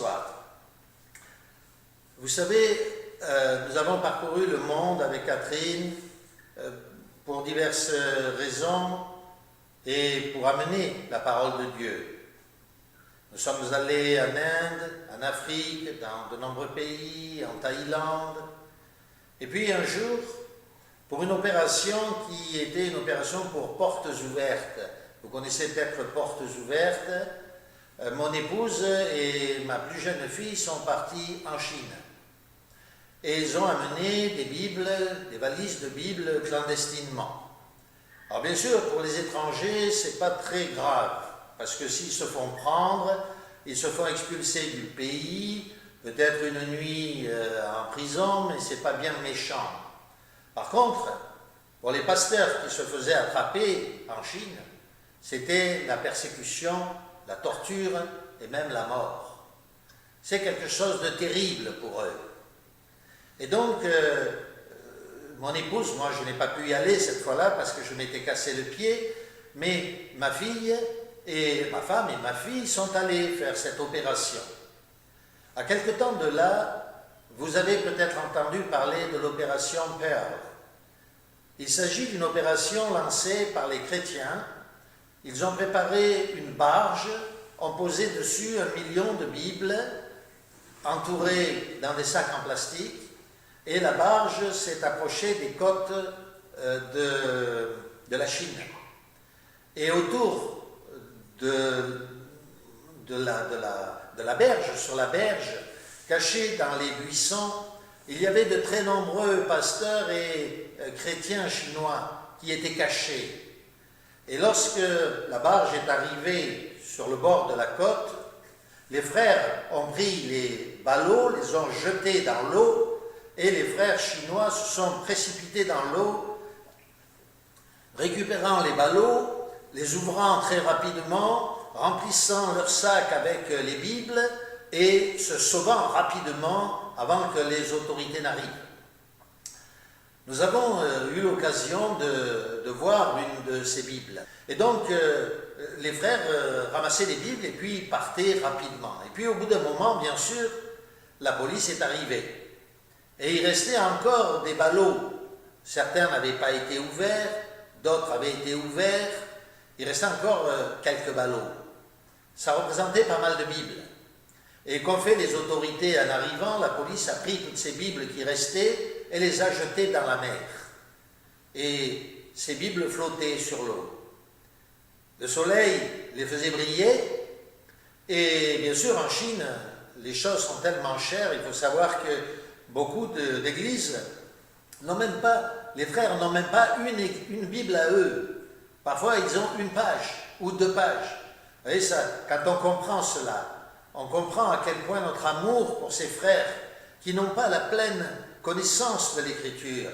histoire. Vous savez, nous avons parcouru le monde avec Catherine pour diverses raisons et pour amener la parole de Dieu. Nous sommes allés en Inde, en Afrique, dans de nombreux pays, en Thaïlande. Et puis un jour, pour une opération qui était une opération pour portes ouvertes. Vous connaissez peut-être Portes ouvertes. Mon épouse et ma plus jeune fille sont partis en Chine. Et ils ont amené des Bibles, des valises de Bibles clandestinement. Alors bien sûr, pour les étrangers, c'est pas très grave. Parce que s'ils se font prendre, ils se font expulser du pays, peut-être une nuit en prison, mais c'est pas bien méchant. Par contre, pour les pasteurs qui se faisaient attraper en Chine, c'était la persécution, la torture et même la mort. C'est quelque chose de terrible pour eux. Et donc, mon épouse, moi je n'ai pas pu y aller cette fois-là parce que je m'étais cassé le pied, mais ma fille et ma femme et ma fille sont allées faire cette opération. À quelque temps de là, vous avez peut-être entendu parler de l'opération Pearl. Il s'agit d'une opération lancée par les chrétiens. Ils ont préparé une barge, ont posé dessus 1 million de Bibles, entourées dans des sacs en plastique, et la barge s'est approchée des côtes de la Chine. Et autour de la berge, sur la berge, cachée dans les buissons, il y avait de très nombreux pasteurs et chrétiens chinois qui étaient cachés. Et lorsque la barge est arrivée sur le bord de la côte, les frères ont pris les ballots, les ont jetés dans l'eau, et les frères chinois se sont précipités dans l'eau, récupérant les ballots, les ouvrant très rapidement, remplissant leurs sacs avec les Bibles et se sauvant rapidement avant que les autorités n'arrivent. Nous avons eu l'occasion de voir une de ces Bibles. Et donc, les frères ramassaient les Bibles et puis partaient rapidement. Et puis, au bout d'un moment, bien sûr, la police est arrivée. Et il restait encore des ballots. Certains n'avaient pas été ouverts, d'autres avaient été ouverts. Il restait encore quelques ballots. Ça représentait pas mal de Bibles. Et qu'ont fait les autorités en arrivant? La police a pris toutes ces Bibles qui restaient et les a jetées dans la mer. Et ces Bibles flottaient sur l'eau. Le soleil les faisait briller. Et bien sûr, en Chine, les choses sont tellement chères, il faut savoir que beaucoup d'églises n'ont même pas, les frères n'ont même pas une Bible à eux. Parfois, ils ont 1 page ou 2 pages. Vous voyez ça, quand on comprend cela, on comprend à quel point notre amour pour ces frères qui n'ont pas la pleine connaissance de l'Écriture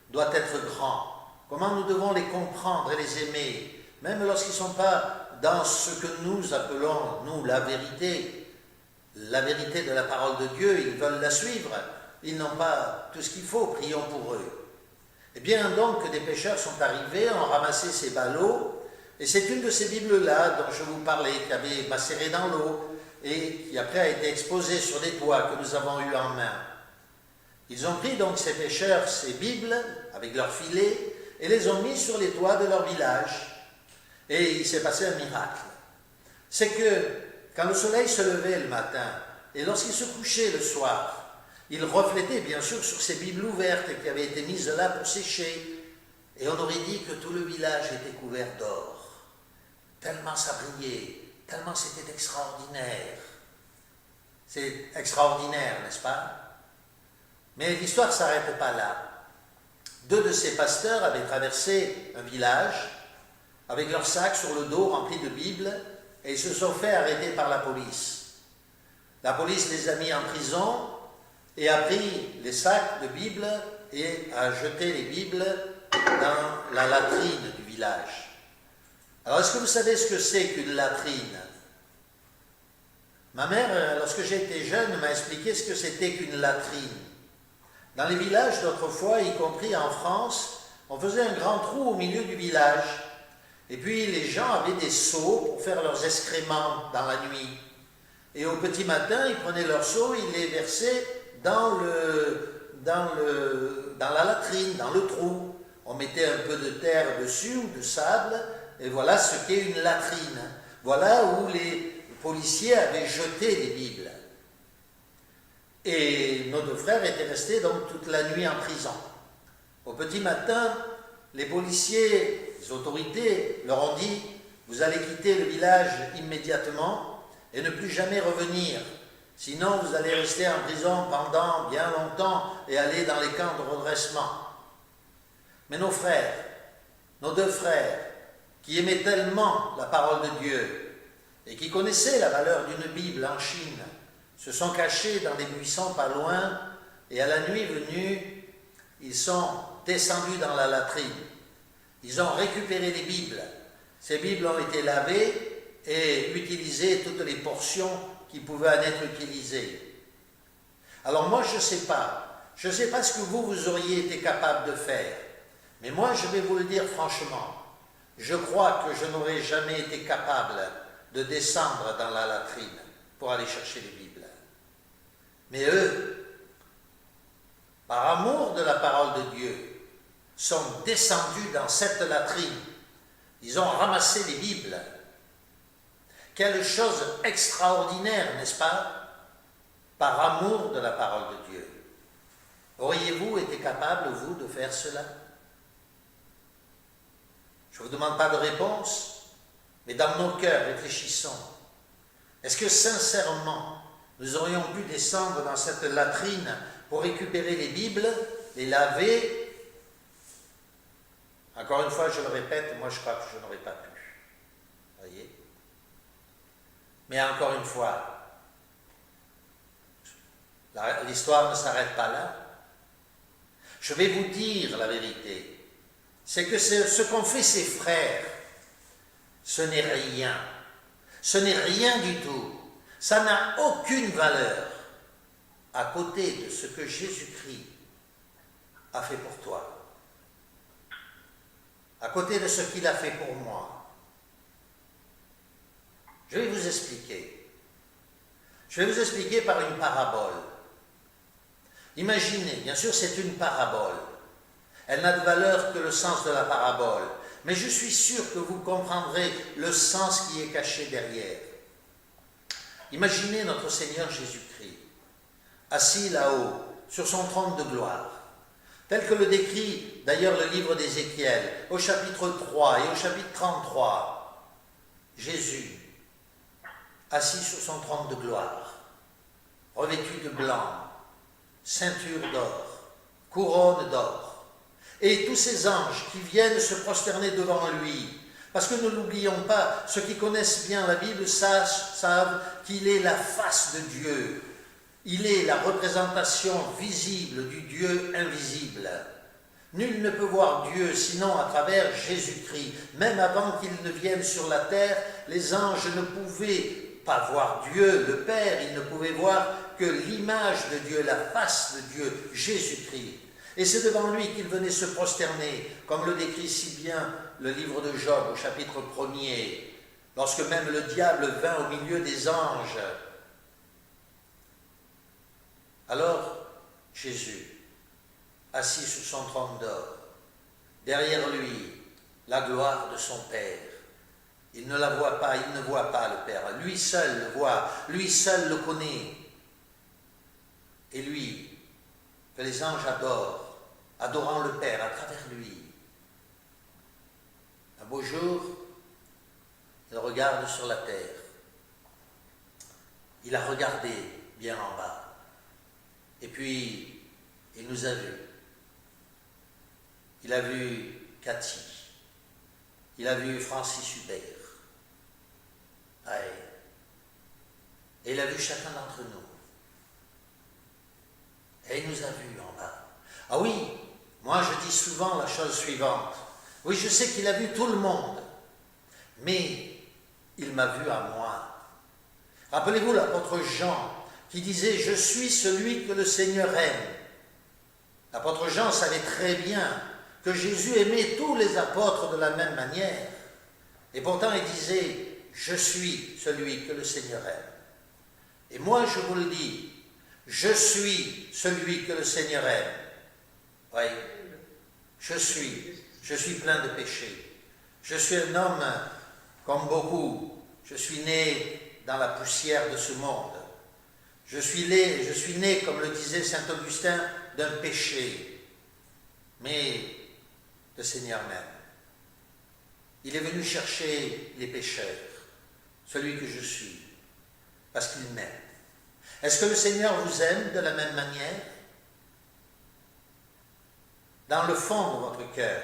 doit être grand. Comment nous devons les comprendre et les aimer, même lorsqu'ils ne sont pas dans ce que nous appelons, nous, la vérité de la parole de Dieu, ils veulent la suivre. Ils n'ont pas tout ce qu'il faut, prions pour eux. Eh bien donc, des pêcheurs sont arrivés, ont ramassé ces ballots, et c'est une de ces Bibles-là dont je vous parlais, qui avait macéré dans l'eau, et qui après a été exposée sur des toits que nous avons eu en main. Ils ont pris donc ces pêcheurs, ces Bibles, avec leurs filets, et les ont mis sur les toits de leur village. Et il s'est passé un miracle. C'est que, quand le soleil se levait le matin, et lorsqu'il se couchait le soir, il reflétait bien sûr sur ces Bibles ouvertes qui avaient été mises là pour sécher. Et on aurait dit que tout le village était couvert d'or. Tellement ça brillait, tellement c'était extraordinaire. C'est extraordinaire, n'est-ce pas? Mais l'histoire ne s'arrête pas là. 2 de ces pasteurs avaient traversé un village avec leurs sacs sur le dos remplis de Bibles et ils se sont fait arrêter par la police. La police les a mis en prison et a pris les sacs de Bibles et a jeté les Bibles dans la latrine du village. Alors, est-ce que vous savez ce que c'est qu'une latrine? Ma mère, lorsque j'étais jeune, m'a expliqué ce que c'était qu'une latrine. Dans les villages d'autrefois, y compris en France, on faisait un grand trou au milieu du village. Et puis, les gens avaient des seaux pour faire leurs excréments dans la nuit. Et au petit matin, ils prenaient leur seau, ils les versaient dans la latrine, dans le trou. On mettait un peu de terre dessus ou de sable, et voilà ce qu'est une latrine. Voilà où les policiers avaient jeté les Bibles. Et nos deux frères étaient restés donc toute la nuit en prison. Au petit matin, les policiers, les autorités leur ont dit « Vous allez quitter le village immédiatement et ne plus jamais revenir. Sinon, vous allez rester en prison pendant bien longtemps et aller dans les camps de redressement. » Mais nos frères, nos deux frères, qui aimaient tellement la parole de Dieu et qui connaissaient la valeur d'une Bible en Chine, se sont cachés dans des buissons pas loin et à la nuit venue, ils sont descendus dans la latrine. Ils ont récupéré les Bibles. Ces Bibles ont été lavées et utilisées toutes les portions qui pouvaient en être utilisées. Alors moi, je ne sais pas ce que vous auriez été capable de faire. Mais moi, je vais vous le dire franchement, je crois que je n'aurais jamais été capable de descendre dans la latrine pour aller chercher les Bibles. Mais eux, par amour de la parole de Dieu, sont descendus dans cette latrine. Ils ont ramassé les Bibles. Quelle chose extraordinaire, n'est-ce pas? Par amour de la parole de Dieu. Auriez-vous été capable, vous, de faire cela? Je ne vous demande pas de réponse, mais dans nos cœurs, réfléchissons. Est-ce que sincèrement, nous aurions pu descendre dans cette latrine pour récupérer les Bibles, les laver? Encore une fois, je le répète, moi je crois que je n'aurais pas pu. Voyez? Mais encore une fois, l'histoire ne s'arrête pas là. Je vais vous dire la vérité. C'est que ce qu'ont fait ses frères, ce n'est rien. Ce n'est rien du tout. Ça n'a aucune valeur à côté de ce que Jésus-Christ a fait pour toi. À côté de ce qu'il a fait pour moi. Je vais vous expliquer. Je vais vous expliquer par une parabole. Imaginez, bien sûr c'est une parabole. Elle n'a de valeur que le sens de la parabole. Mais je suis sûr que vous comprendrez le sens qui est caché derrière. Imaginez notre Seigneur Jésus-Christ, assis là-haut, sur son trône de gloire, tel que le décrit d'ailleurs le livre d'Ézéchiel, au chapitre 3 et au chapitre 33. Jésus, assis sur son trône de gloire, revêtu de blanc, ceinture d'or, couronne d'or, et tous ces anges qui viennent se prosterner devant lui. Parce que ne l'oublions pas, ceux qui connaissent bien la Bible savent qu'il est la face de Dieu. Il est la représentation visible du Dieu invisible. Nul ne peut voir Dieu sinon à travers Jésus-Christ. Même avant qu'il ne vienne sur la terre, les anges ne pouvaient pas voir Dieu, le Père. Ils ne pouvaient voir que l'image de Dieu, la face de Dieu, Jésus-Christ. Et c'est devant lui qu'il venait se prosterner, comme le décrit si bien le livre de Job au chapitre 1er, lorsque même le diable vint au milieu des anges. Alors, Jésus, assis sur son trône d'or, derrière lui, la gloire de son Père. Il ne la voit pas, il ne voit pas le Père. Lui seul le voit, lui seul le connaît. Et lui, que les anges adorent, adorant le Père à travers lui. Un beau jour, il regarde sur la terre. Il a regardé bien en bas. Et puis, il nous a vus. Il a vu Cathy. Il a vu Francis Hubert. Ouais. Et il a vu chacun d'entre nous. Et il nous a vus en bas. Ah oui, moi je dis souvent la chose suivante. Oui, je sais qu'il a vu tout le monde, mais il m'a vu à moi. Rappelez-vous l'apôtre Jean qui disait « Je suis celui que le Seigneur aime ». L'apôtre Jean savait très bien que Jésus aimait tous les apôtres de la même manière. Et pourtant il disait « Je suis celui que le Seigneur aime ». Et moi, je vous le dis, je suis celui que le Seigneur aime. Oui, je suis plein de péchés. Je suis un homme comme beaucoup. Je suis né dans la poussière de ce monde. Je suis né, comme le disait saint Augustin, d'un péché. Mais le Seigneur m'aime. Il est venu chercher les pécheurs, celui que je suis, parce qu'il m'aime. Est-ce que le Seigneur vous aime de la même manière? Dans le fond de votre cœur,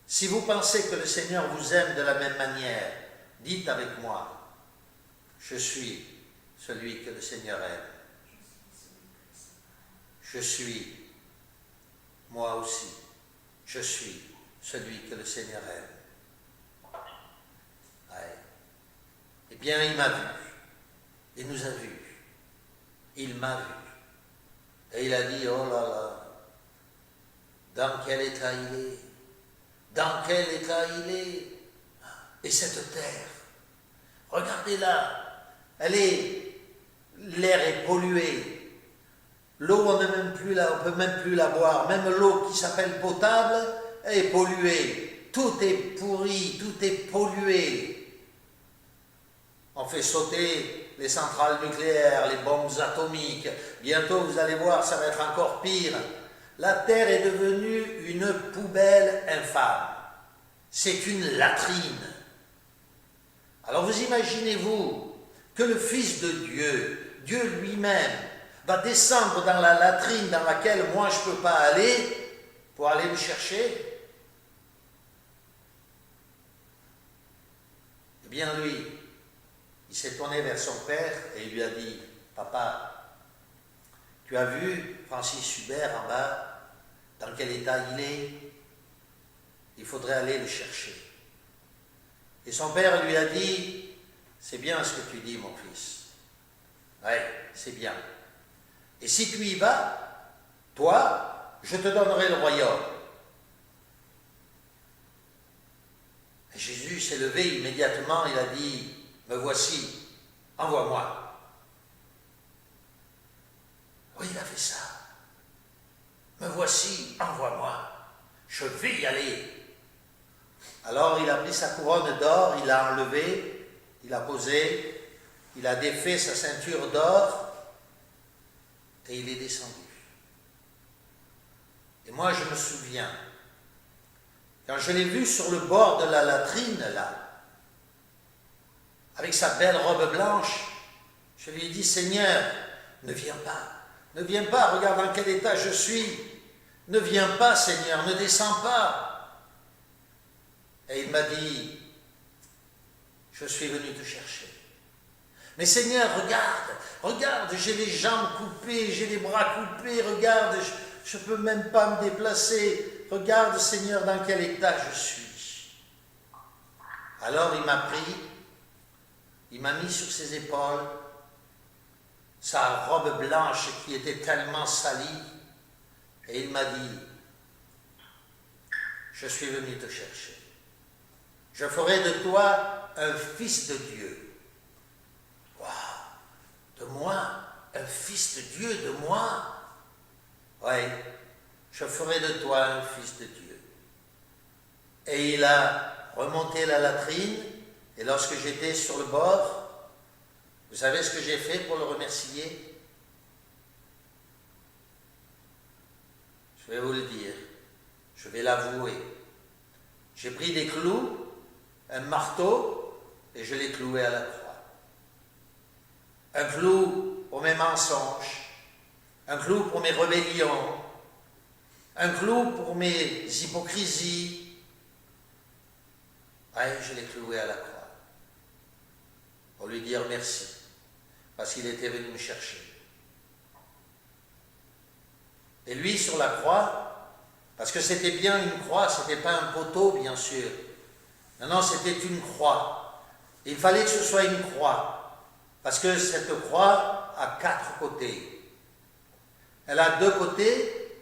si vous pensez que le Seigneur vous aime de la même manière, dites avec moi, je suis celui que le Seigneur aime. Je suis, moi aussi, je suis celui que le Seigneur aime. Ouais. Eh bien, il m'a vu, il nous a vus, il m'a vu. Et il a dit, oh là là, dans quel état il est? Dans quel état il est? Et cette terre, regardez-la, l'air est pollué. L'eau, on ne peut même plus la boire. Même l'eau qui s'appelle potable est polluée. Tout est pourri, tout est pollué. On fait sauter les centrales nucléaires, les bombes atomiques. Bientôt, vous allez voir, ça va être encore pire. La terre est devenue une poubelle infâme. C'est une latrine. Alors vous imaginez-vous que le Fils de Dieu, Dieu lui-même, va descendre dans la latrine dans laquelle moi je ne peux pas aller pour aller me chercher? Eh bien lui, il s'est tourné vers son père et il lui a dit, papa, tu as vu Francis Hubert en bas, dans quel état il est? Il faudrait aller le chercher. Et son père lui a dit, c'est bien ce que tu dis, mon fils. Oui, c'est bien. Et si tu y vas, toi, je te donnerai le royaume. Et Jésus s'est levé immédiatement, il a dit, me voici, envoie-moi. Oui, il a fait ça. Me voici, envoie-moi. Je vais y aller. Alors il a pris sa couronne d'or, il l'a enlevée, il l'a posée, il a défait sa ceinture d'or et il est descendu. Et moi je me souviens, quand je l'ai vu sur le bord de la latrine là, avec sa belle robe blanche, je lui ai dit, Seigneur, ne viens pas, regarde dans quel état je suis, ne viens pas Seigneur, ne descends pas. Et il m'a dit, je suis venu te chercher. Mais Seigneur, regarde, j'ai les jambes coupées, j'ai les bras coupés, regarde, je ne peux même pas me déplacer. Regarde Seigneur, dans quel état je suis. Alors il m'a pris, il m'a mis sur ses épaules, sa robe blanche qui était tellement salie, et il m'a dit, je suis venu te chercher. Je ferai de toi un fils de Dieu. Waouh! De moi? Un fils de Dieu de moi? Oui, je ferai de toi un fils de Dieu. Et il a remonté la latrine, et lorsque j'étais sur le bord, vous savez ce que j'ai fait pour le remercier? Je vais vous le dire, je vais l'avouer. J'ai pris des clous, un marteau, et je l'ai cloué à la croix. Un clou pour mes mensonges, un clou pour mes rébellions, un clou pour mes hypocrisies. Ouais, je l'ai cloué à la croix, pour lui dire merci, parce qu'il était venu me chercher. Et lui, sur la croix, parce que c'était bien une croix, c'était pas un poteau, bien sûr. Non, c'était une croix. Il fallait que ce soit une croix, parce que cette croix a 4 côtés. Elle a 2 côtés,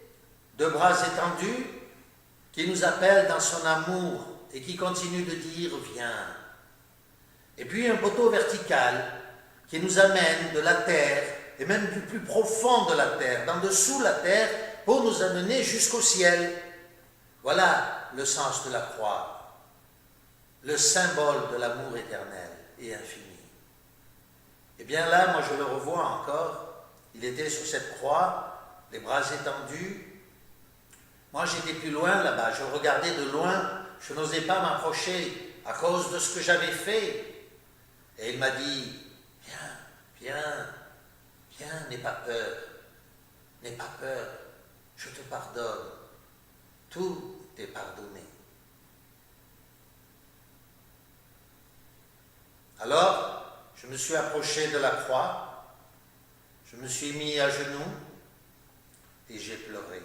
2 bras étendus, qui nous appellent dans son amour et qui continue de dire « Viens ». Et puis un poteau vertical, qui nous amène de la terre, et même du plus profond de la terre, d'en dessous la terre, pour nous amener jusqu'au ciel. Voilà le sens de la croix, le symbole de l'amour éternel et infini. Et bien là, moi je le revois encore, il était sur cette croix, les bras étendus. Moi j'étais plus loin là-bas, je regardais de loin, je n'osais pas m'approcher à cause de ce que j'avais fait. Et il m'a dit, viens, n'aie pas peur, je te pardonne, tout est pardonné. Alors, je me suis approché de la croix, je me suis mis à genoux et j'ai pleuré.